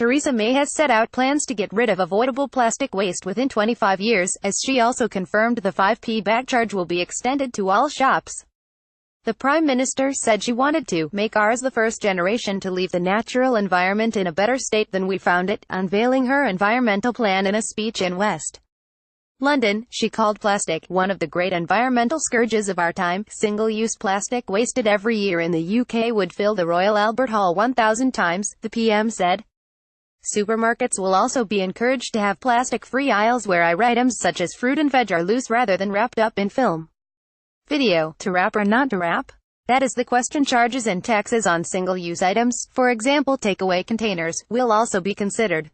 Theresa May has set out plans to get rid of avoidable plastic waste within 25 years, as she also confirmed the 5p bag charge will be extended to all shops. The Prime Minister said she wanted to make ours the first generation to leave the natural environment in a better state than we found it, unveiling her environmental plan in a speech in West London. She called plastic one of the great environmental scourges of our time. Single-use plastic wasted every year in the UK would fill the Royal Albert Hall 1,000 times, the PM said. Supermarkets will also be encouraged to have plastic-free aisles where items such as fruit and veg are loose rather than wrapped up in film. Video: to wrap or not to wrap? That is the question. Charges and taxes on single-use items, for example takeaway containers, will also be considered.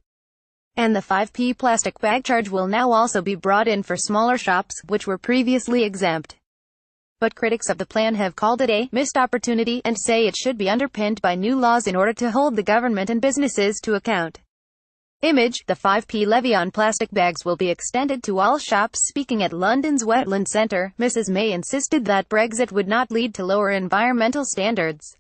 And the 5p plastic bag charge will now also be brought in for smaller shops, which were previously exempt. But critics of the plan have called it a missed opportunity, and say it should be underpinned by new laws in order to hold the government and businesses to account. Image: the 5p levy on plastic bags will be extended to all shops. Speaking at London's Wetland Centre, Mrs May insisted that Brexit would not lead to lower environmental standards.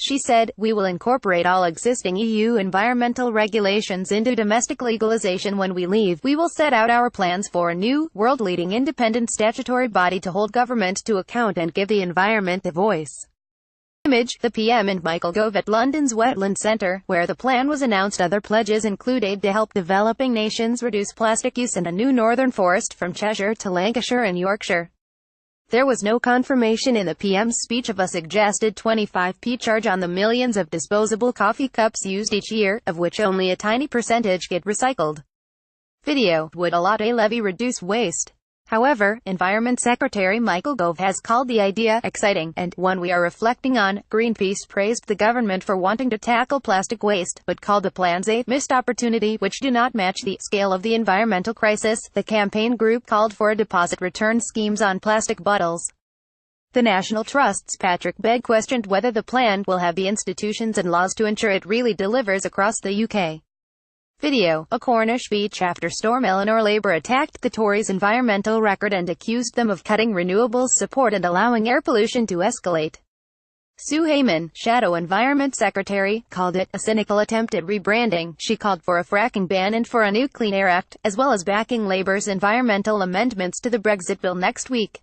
She said, "We will incorporate all existing EU environmental regulations into domestic legalization when we leave. We will set out our plans for a new, world-leading independent statutory body to hold government to account and give the environment a voice." Image: the PM and Michael Gove at London's Wetland Centre, where the plan was announced. Other pledges include aid to help developing nations reduce plastic use and a new northern forest from Cheshire to Lancashire and Yorkshire. There was no confirmation in the PM's speech of a suggested 25p charge on the millions of disposable coffee cups used each year, of which only a tiny percentage get recycled. Video: would a latte levy reduce waste? However, Environment Secretary Michael Gove has called the idea exciting, and one we are reflecting on. Greenpeace praised the government for wanting to tackle plastic waste, but called the plans a missed opportunity, which do not match the scale of the environmental crisis. The campaign group called for deposit return schemes on plastic bottles. The National Trust's Patrick Begg questioned whether the plan will have the institutions and laws to ensure it really delivers across the UK. Video: a Cornish beach after Storm Eleanor. Labour attacked the Tories' environmental record and accused them of cutting renewables support and allowing air pollution to escalate. Sue Hayman, Shadow Environment Secretary, called it a cynical attempt at rebranding. She called for a fracking ban and for a new Clean Air Act, as well as backing Labour's environmental amendments to the Brexit bill next week.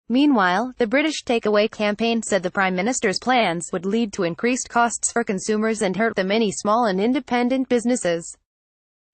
Meanwhile, the British Takeaway campaign said the Prime Minister's plans would lead to increased costs for consumers and hurt the many small and independent businesses.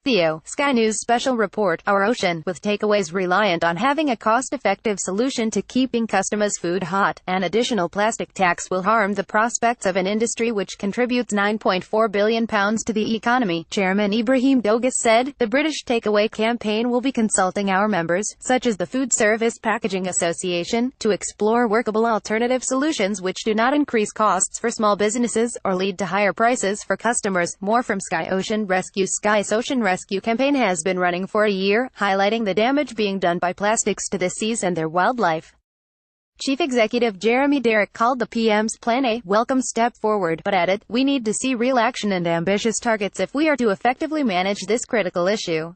Theo, Sky News Special Report. Our ocean, with takeaways reliant on having a cost-effective solution to keeping customers' food hot, an additional plastic tax will harm the prospects of an industry which contributes £9.4 billion to the economy, Chairman Ibrahim Douglas said. The British Takeaway campaign will be consulting our members, such as the Food Service Packaging Association, to explore workable alternative solutions which do not increase costs for small businesses, or lead to higher prices for customers. More from Sky Ocean Rescue. Sky's Ocean Rescue campaign has been running for a year, highlighting the damage being done by plastics to the seas and their wildlife. Chief Executive Jeremy Derrick called the PM's plan a welcome step forward, but added, "We need to see real action and ambitious targets if we are to effectively manage this critical issue."